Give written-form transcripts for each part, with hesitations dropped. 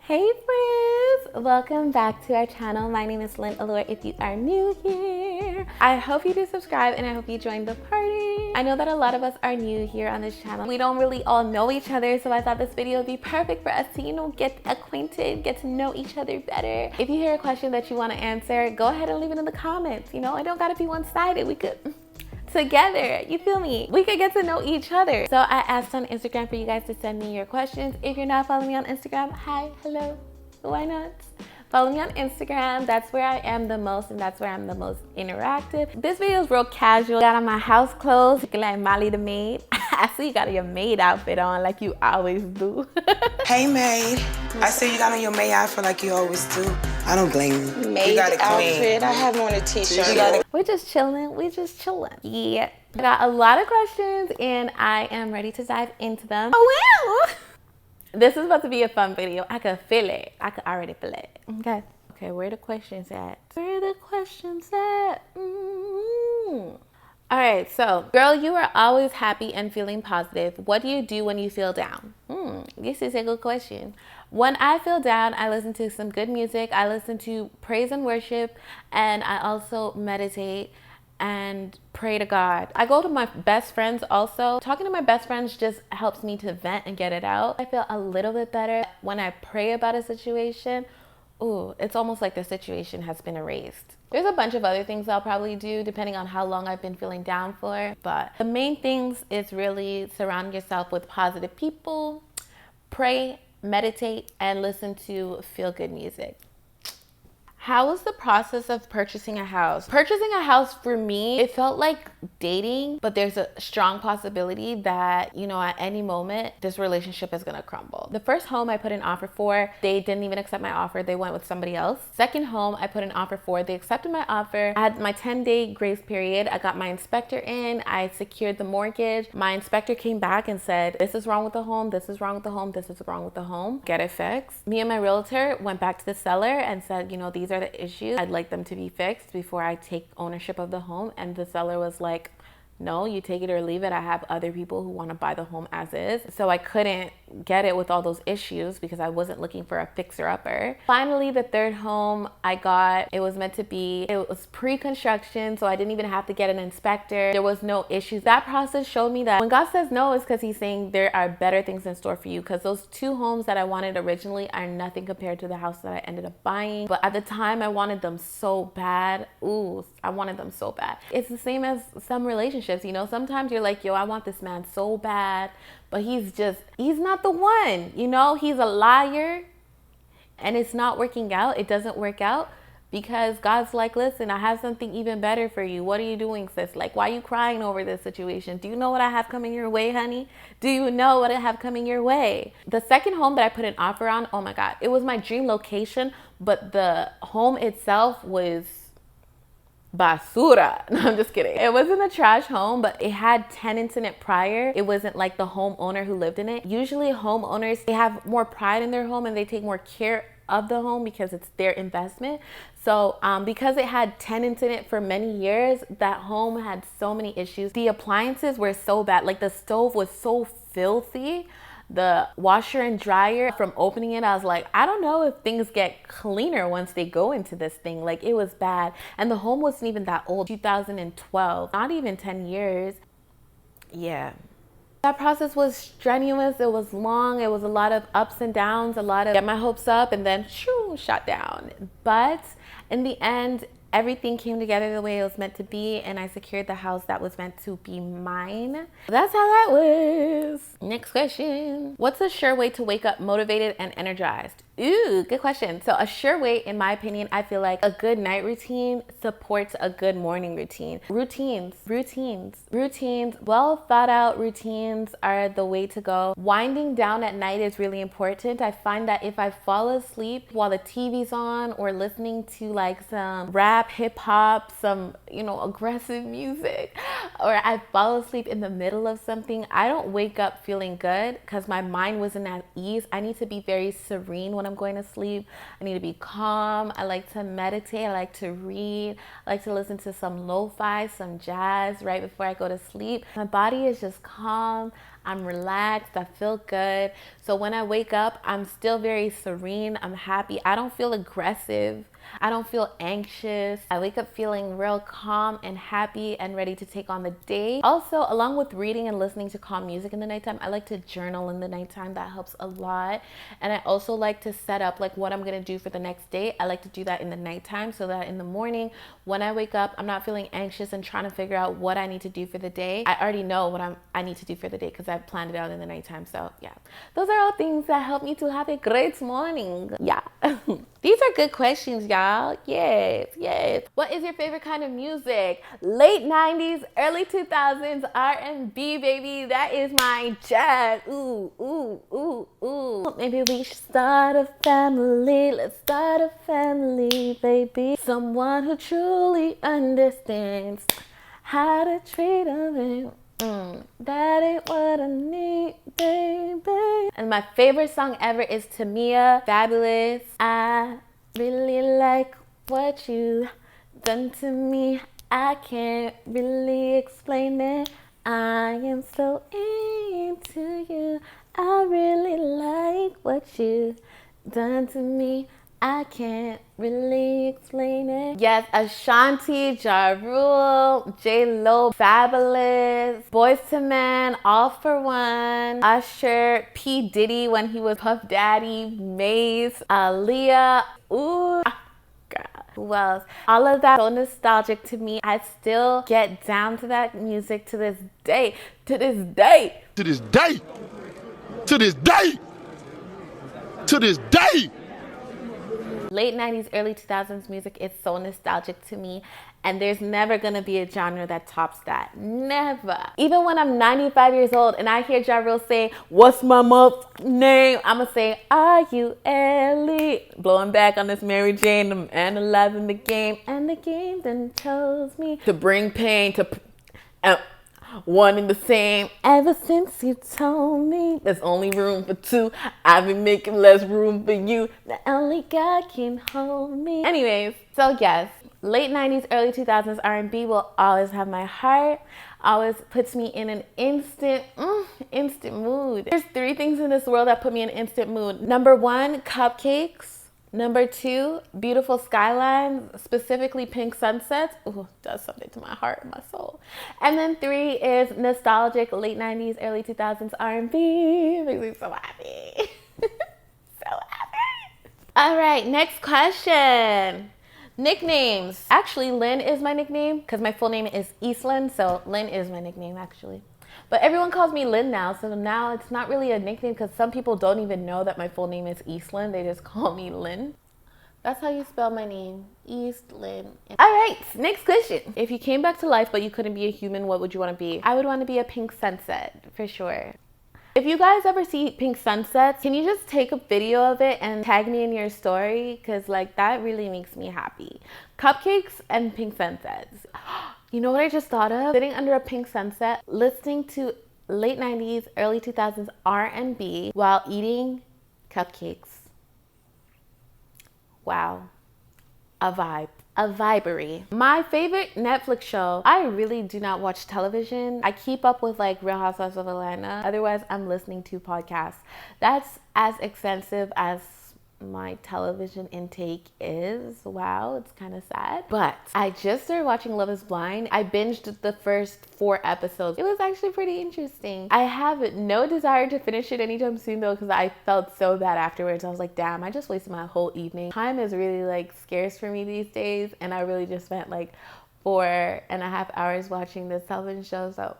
Hey friends, welcome back to our channel. My name is Lyn Allure if you are new here. I hope you do subscribe and I hope you join the party. I know that a lot of us are new here on this channel. We don't really all know each other, so I thought this video would be perfect for us to, get acquainted, get to know each other better. If you hear a question that you want to answer, go ahead and leave it in the comments. I don't gotta be one-sided. We could together, you feel me? We could get to know each other. So I asked on Instagram for you guys to send me your questions. If you're not following me on Instagram, hi, hello, why not? Follow me on Instagram. That's where I am the most and that's where I'm the most interactive. This video is real casual. Got on my house clothes, looking like Molly the maid. I see you got your maid outfit on like you always do. Hey maid, I see you got on your maid outfit like you always do. I don't blame you. Maid You got it outfit. clean. I have on a t-shirt. We're just chilling. Yeah. I got a lot of questions and I am ready to dive into them. Oh, well. This is about to be a fun video. I can feel it. I can already feel it. Okay, where the questions at? All right, so girl, you are always happy and feeling positive. What do you do when you feel down? This is a good question. When I feel down, I listen to some good music. I listen to praise and worship, and I also meditate and pray to God. I go to my best friends also. Talking to my best friends just helps me to vent and get it out. I feel a little bit better when I pray about a situation. Ooh, it's almost like the situation has been erased. There's a bunch of other things I'll probably do depending on how long I've been feeling down for. But the main things is really surround yourself with positive people, pray, meditate, and listen to feel-good music. How was the process of purchasing a house? Purchasing a house for me, it felt like dating, but there's a strong possibility that, at any moment, this relationship is gonna crumble. The first home I put an offer for, they didn't even accept my offer. They went with somebody else. Second home I put an offer for, they accepted my offer. I had my 10-day grace period. I got my inspector in. I secured the mortgage. My inspector came back and said, this is wrong with the home. This is wrong with the home. This is wrong with the home. Get it fixed. Me and my realtor went back to the seller and said, these are the issues. I'd like them to be fixed before I take ownership of the home. And the seller was like, no, you take it or leave it. I have other people who want to buy the home as is. So I couldn't get it with all those issues because I wasn't looking for a fixer-upper. Finally, the third home I got, it was meant to be. It was pre-construction, so I didn't even have to get an inspector. There was no issues. That process showed me that when God says no, it's because he's saying there are better things in store for you, because those two homes that I wanted originally are nothing compared to the house that I ended up buying. But at the time, I wanted them so bad. Ooh, I wanted them so bad. It's the same as some relationships. Sometimes you're like, yo, I want this man so bad, but he's not the one. He's a liar and it's not working out. It doesn't work out because God's like, listen, I have something even better for you. What are you doing, sis? Like, why are you crying over this situation? Do you know what I have coming your way, honey? Do you know what I have coming your way? The second home that I put an offer on, oh my God, it was my dream location, but the home itself was basura. No, I'm just kidding. It wasn't a trash home, but it had tenants in it prior. It wasn't like the homeowner who lived in it. Usually homeowners, they have more pride in their home and they take more care of the home because it's their investment. So because it had tenants in it for many years, that home had so many issues. The appliances were so bad. Like the stove was so filthy. The washer and dryer, from opening it, I was like, I don't know if things get cleaner once they go into this thing. Like, it was bad. And the home wasn't even that old, 2012, not even 10 years. Yeah. That process was strenuous. It was long. It was a lot of ups and downs, a lot of get my hopes up and then shoo, shot down. But in the end, everything came together the way it was meant to be, and I secured the house that was meant to be mine. That's how that was. Next question. What's a sure way to wake up motivated and energized? Ooh, good question. So a sure way, in my opinion, I feel like a good night routine supports a good morning routine. Routines, well thought out routines are the way to go. Winding down at night is really important. I find that if I fall asleep while the TV's on or listening to like some rap, hip hop, some, aggressive music, or I fall asleep in the middle of something, I don't wake up feeling good because my mind wasn't at ease. I need to be very serene when I'm going to sleep. I need to be calm. I like to meditate. I like to read. I like to listen to some lo-fi, some jazz right before I go to sleep. My body is just calm. I'm relaxed. I feel good. So when I wake up, I'm still very serene. I'm happy. I don't feel aggressive. I don't feel anxious. I wake up feeling real calm and happy and ready to take on the day. Also, along with reading and listening to calm music in the nighttime, I like to journal in the nighttime. That helps a lot. And I also like to set up like what I'm gonna do for the next day. I like to do that in the nighttime so that in the morning when I wake up, I'm not feeling anxious and trying to figure out what I need to do for the day. I already know what I need to do for the day because I've planned it out in the nighttime. So yeah, those are all things that help me to have a great morning. Yeah. These are good questions, y'all. Yes, yes. What is your favorite kind of music? Late 90s, early 2000s, R&B, baby. That is my jazz. Ooh, ooh, ooh, ooh. Maybe we should start a family. Let's start a family, baby. Someone who truly understands how to treat a man. That ain't what I need, baby. And my favorite song ever is Tamia, Fabulous. I really like what you done to me. I can't really explain it. I am so into you. I really like what you done to me. I can't really explain it. Yes, Ashanti, Ja Rule, J-Lo, Fabulous, Boys to Men, All for One, Usher, P. Diddy when he was Puff Daddy, Maze, Aaliyah, ooh. God. Who else? All of that so nostalgic to me. I still get down to that music to this day. To this day. To this day. To this day. To this day. Late 90s, early 2000s music is so nostalgic to me, and there's never gonna be a genre that tops that. Never. Even when I'm 95 years old and I hear Ja Rule say, "What's my mother's name?" I'ma say, "Are you Ellie?" Blowing back on this Mary Jane, I'm analyzing the game, and the game then chose me to bring pain to one and the same. Ever since you told me there's only room for two, I've been making less room for you. Now only God can hold me. Anyways, so yes, late 90s, early 2000s R&B will always have my heart. Always puts me in an instant mood. There's 3 things in this world that put me in instant mood. Number 1, cupcakes. Number 2, beautiful skylines, specifically pink sunsets. Ooh, does something to my heart and my soul. And then 3 is nostalgic late 90s, early 2000s R&B. Makes me so happy. So happy. All right, next question. Nicknames. Actually, Lyn is my nickname because my full name is Eastland, so Lyn is my nickname actually. But everyone calls me Lyn now, so now it's not really a nickname because some people don't even know that my full name is Eastland. They just call me Lyn. That's how you spell my name, Eastland. All right, next question. If you came back to life but you couldn't be a human, what would you want to be? I would want to be a pink sunset, for sure. If you guys ever see pink sunsets, can you just take a video of it and tag me in your story? Because like that really makes me happy. Cupcakes and pink sunsets. You know what I just thought of? Sitting under a pink sunset, listening to late 90s, early 2000s R&B while eating cupcakes. Wow. A vibe. A vibery. My favorite Netflix show, I really do not watch television. I keep up with like Real Housewives of Atlanta. Otherwise, I'm listening to podcasts. That's as extensive as my television intake is. Wow, it's kind of sad. But I just started watching Love is Blind. I binged the first 4 episodes. It was actually pretty interesting. I have no desire to finish it anytime soon though, because I felt so bad afterwards. I was like, damn, I just wasted my whole evening. Time is really like scarce for me these days, and I really just spent like 4.5 hours watching this television show. So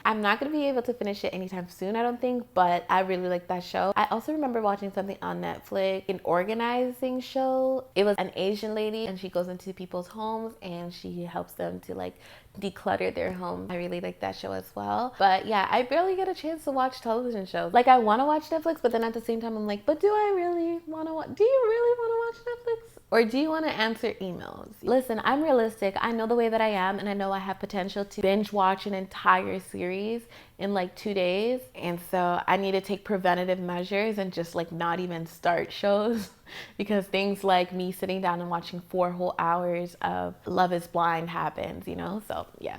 I'm not going to be able to finish it anytime soon, I don't think, but I really like that show. I also remember watching something on Netflix, an organizing show. It was an Asian lady and she goes into people's homes and she helps them to like declutter their home. I really like that show as well. But yeah, I barely get a chance to watch television shows. Like I want to watch Netflix, but then at the same time I'm like, but do I really want to watch? Do you really want to watch Netflix? Or do you want to answer emails? Listen, I'm realistic. I know the way that I am, and I know I have potential to binge watch an entire series in like 2 days. And so I need to take preventative measures and just like not even start shows because things like me sitting down and watching 4 whole hours of Love is Blind happens, you know? So yeah.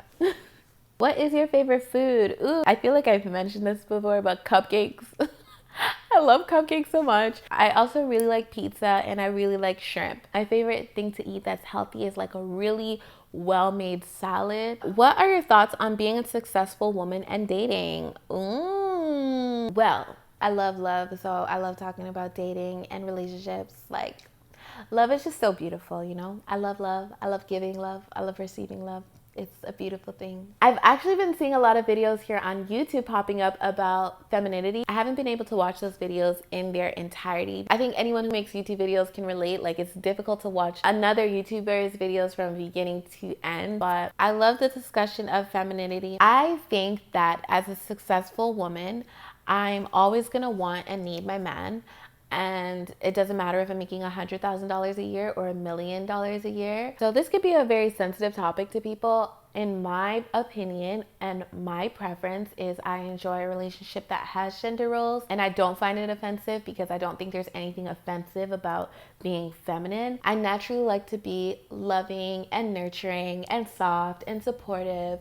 What is your favorite food? Ooh, I feel like I've mentioned this before, but cupcakes. I love cupcakes so much. I also really like pizza and I really like shrimp. My favorite thing to eat that's healthy is like a really well-made salad. What are your thoughts on being a successful woman and dating? Well, I love love, so I love talking about dating and relationships. Like, love is just so beautiful, you know? I love love. I love giving love. I love receiving love. It's a beautiful thing. I've actually been seeing a lot of videos here on YouTube popping up about femininity. I haven't been able to watch those videos in their entirety. I think anyone who makes YouTube videos can relate. Like, it's difficult to watch another YouTuber's videos from beginning to end, but I love the discussion of femininity. I think that as a successful woman, I'm always gonna want and need my man. And it doesn't matter if I'm making $100,000 a year or $1,000,000 a year. So this could be a very sensitive topic to people. In my opinion and my preference is I enjoy a relationship that has gender roles, and I don't find it offensive because I don't think there's anything offensive about being feminine. I naturally like to be loving and nurturing and soft and supportive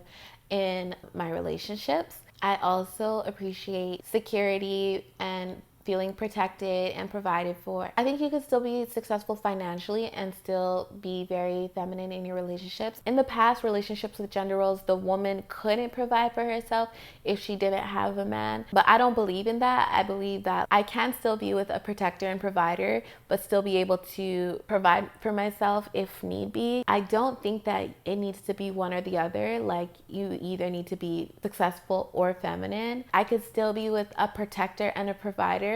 in my relationships. I also appreciate security and feeling protected and provided for. I think you could still be successful financially and still be very feminine in your relationships. In the past, relationships with gender roles, the woman couldn't provide for herself if she didn't have a man. But I don't believe in that. I believe that I can still be with a protector and provider, but still be able to provide for myself if need be. I don't think that it needs to be one or the other. Like, you either need to be successful or feminine. I could still be with a protector and a provider,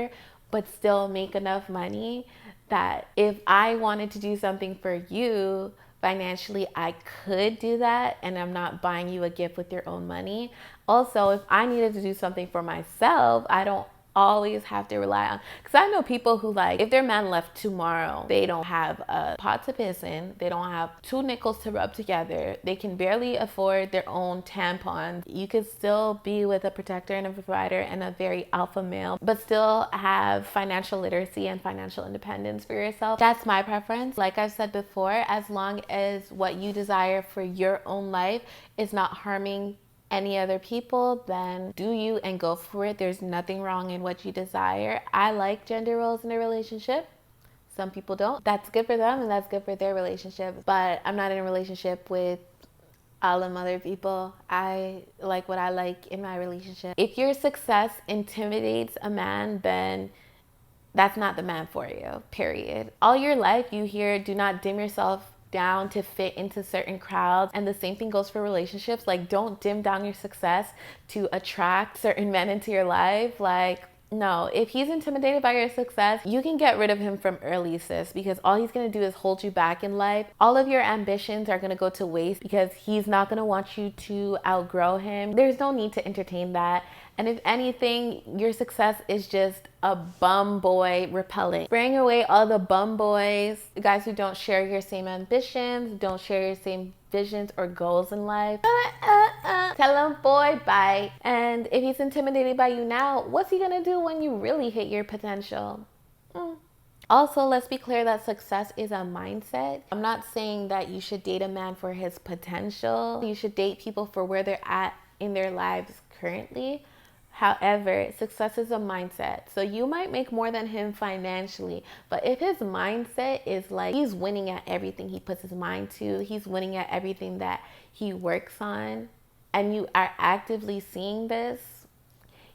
but still make enough money that if I wanted to do something for you financially, I could do that, and I'm not buying you a gift with your own money. Also, if I needed to do something for myself, I don't always have to rely on, because I know people who, like, if their man left tomorrow, they don't have a pot to piss in, they don't have 2 nickels to rub together, they can barely afford their own tampons. You could still be with a protector and a provider and a very alpha male, but still have financial literacy and financial independence for yourself. That's my preference. Like I've said before, as long as what you desire for your own life is not harming any other people, then do you and go for it. There's nothing wrong in what you desire. I like gender roles in a relationship. Some people don't. That's good for them and that's good for their relationship. But I'm not in a relationship with all them other people. I like what I like in my relationship. If your success intimidates a man, then that's not the man for you, period. All your life you hear, do not dim yourself down to fit into certain crowds. And the same thing goes for relationships. Like, don't dim down your success to attract certain men into your life. Like, no, if he's intimidated by your success, you can get rid of him from early, sis, because all he's gonna do is hold you back in life. All of your ambitions are gonna go to waste because he's not gonna want you to outgrow him. There's no need to entertain that. And if anything, your success is just a bum boy repellent. Bring away all the bum boys, the guys who don't share your same ambitions, don't share your same visions or goals in life. Tell him, boy, bye. And if he's intimidated by you now, what's he gonna do when you really hit your potential? Also, let's be clear that success is a mindset. I'm not saying that you should date a man for his potential. You should date people for where they're at in their lives currently. However, success is a mindset. So you might make more than him financially, but if his mindset is like he's winning at everything he puts his mind to, he's winning at everything that he works on, and you are actively seeing this,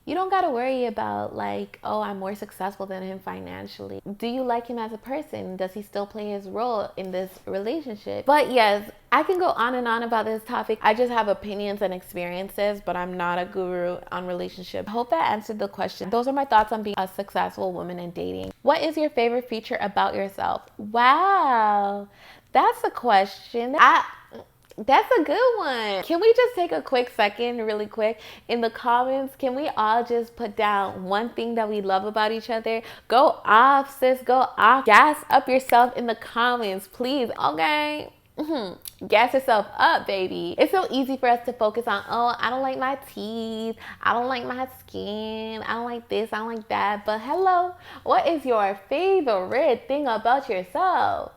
you don't got to worry about like, oh, I'm more successful than him financially. Do you like him as a person? Does he still play his role in this relationship? But yes, I can go on and on about this topic. I just have opinions and experiences, but I'm not a guru on relationships. I hope that answered the question. Those are my thoughts on being a successful woman and dating. What is your favorite feature about yourself? Wow, that's a question. That's a good one. Can we just take a quick second, really quick? In the comments, can we all just put down one thing that we love about each other? Go off, sis. Go off. Gas up yourself in the comments, please. Okay? Gas yourself up, baby. It's so easy for us to focus on, oh, I don't like my teeth, I don't like my skin, I don't like this, I don't like that. But hello, what is your favorite thing about yourself?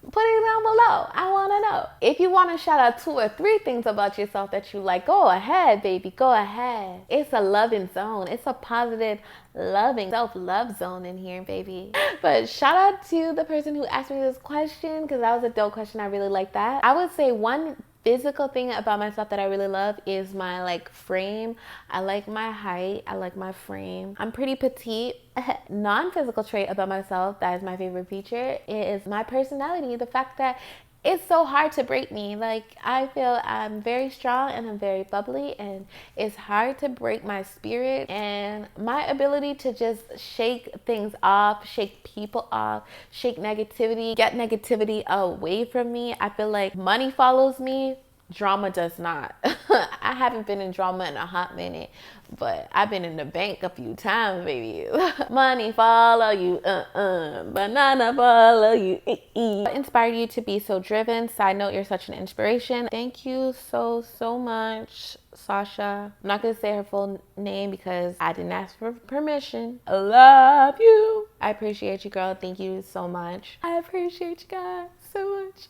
Put it down below. I want to know. If you want to shout out 2 or 3 things about yourself that you like, go ahead, baby. Go ahead. It's a loving zone. It's a positive, loving, self-love zone in here, baby. But shout out to the person who asked me this question, because that was a dope question. I really like that. I would say one physical thing about myself that I really love is my like frame. I like my height. I like my frame. I'm pretty petite. Non-physical trait about myself that is my favorite feature is my personality. The fact that it's so hard to break me. Like, I feel I'm very strong and I'm very bubbly, and it's hard to break my spirit and my ability to just shake things off, shake people off, shake negativity, get negativity away from me. I feel like money follows me. Drama does not. I haven't been in drama in a hot minute, but I've been in the bank a few times, baby. Money follow you, banana follow you. What inspired you to be so driven? Side note, you're such an inspiration. Thank you so much, Sasha. I'm not gonna say her full name because I didn't ask for permission. I love you. I appreciate you, girl. Thank you so much. I appreciate you guys so much.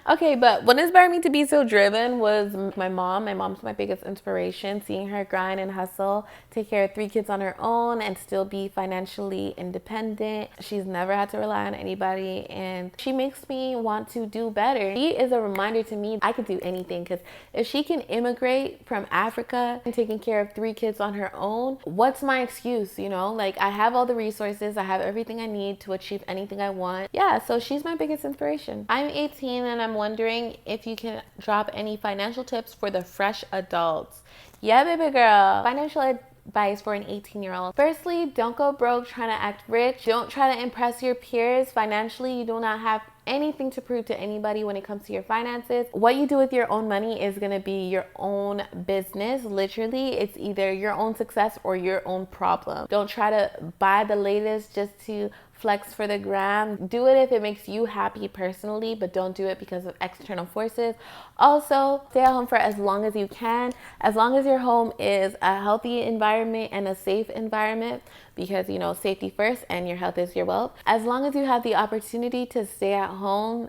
Okay, but what inspired me to be so driven was my mom. My mom's my biggest inspiration. Seeing her grind and hustle, take care of 3 kids on her own, and still be financially independent. She's never had to rely on anybody, and she makes me want to do better. She is a reminder to me I could do anything, because if she can immigrate from Africa and taking care of 3 kids on her own, what's my excuse? You know, like, I have all the resources, I have everything I need to achieve anything I want. Yeah, so she's my biggest inspiration. I'm 18 and I'm wondering if you can drop any financial tips for the fresh adults. Yeah, baby girl. Financial advice for an 18-year-old. Firstly, don't go broke trying to act rich. Don't try to impress your peers. Financially, you do not have anything to prove to anybody when it comes to your finances. What you do with your own money is going to be your own business. Literally, it's either your own success or your own problem. Don't try to buy the latest just to flex for the gram. Do it if it makes you happy personally, but don't do it because of external forces. Also, stay at home for as long as you can, as long as your home is a healthy environment and a safe environment, because, you know, safety first and your health is your wealth. As long as you have the opportunity to stay at home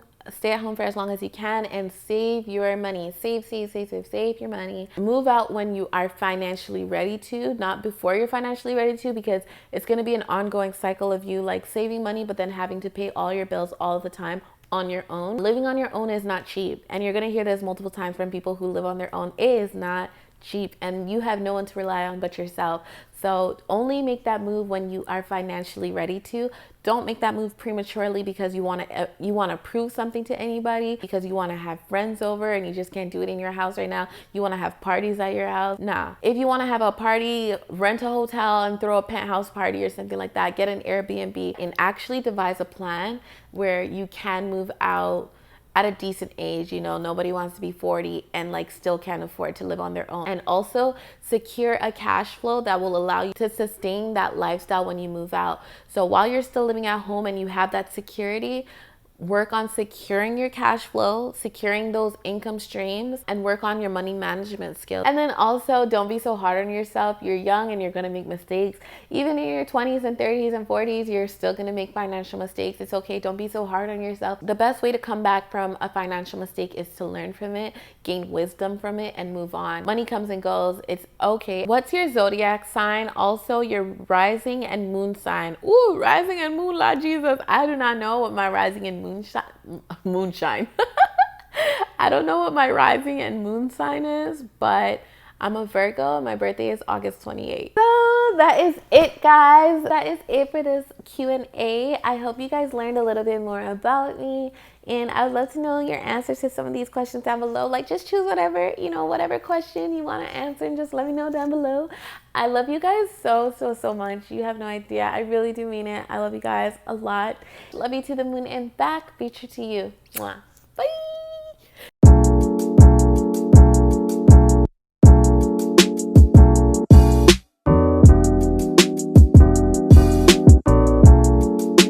for as long as you can and save your money. Save your money. Move out when you are financially ready to, not before you're financially ready to, because it's going to be an ongoing cycle of you like saving money but then having to pay all your bills all the time on your own. Living on your own is not cheap, and you're going to hear this multiple times from people who live on their own. It is not cheap, and you have no one to rely on but yourself. So only make that move when you are financially ready to. Don't make that move prematurely because you want to prove something to anybody, because you want to have friends over and you just can't do it in your house right now. You want to have parties at your house. Nah. If you want to have a party, rent a hotel and throw a penthouse party or something like that. Get an Airbnb and actually devise a plan where you can move out at a decent age. You know, nobody wants to be 40 and like still can't afford to live on their own. And also secure a cash flow that will allow you to sustain that lifestyle when you move out. So while you're still living at home and you have that security, work on securing your cash flow, securing those income streams, and work on your money management skills. And then also, don't be so hard on yourself. You're young and you're gonna make mistakes. Even in your 20s and 30s and 40s, you're still gonna make financial mistakes. It's okay. Don't be so hard on yourself. The best way to come back from a financial mistake is to learn from it, gain wisdom from it, and move on. Money comes and goes. It's okay. What's your zodiac sign? Also, your rising and moon sign. Ooh, rising and moon, Lord Jesus. I do not know what my rising and moonshine. I don't know what my rising and moon sign is, but I'm a Virgo. My birthday is August 28th. So that is it, guys. That is it for this Q&A. I hope you guys learned a little bit more about me, and I would love to know your answers to some of these questions down below. Like, just choose whatever, whatever question you want to answer and just let me know down below. I love you guys so much. You have no idea. I really do mean it. I love you guys a lot. Love you to the moon and back. Future to you. Mwah.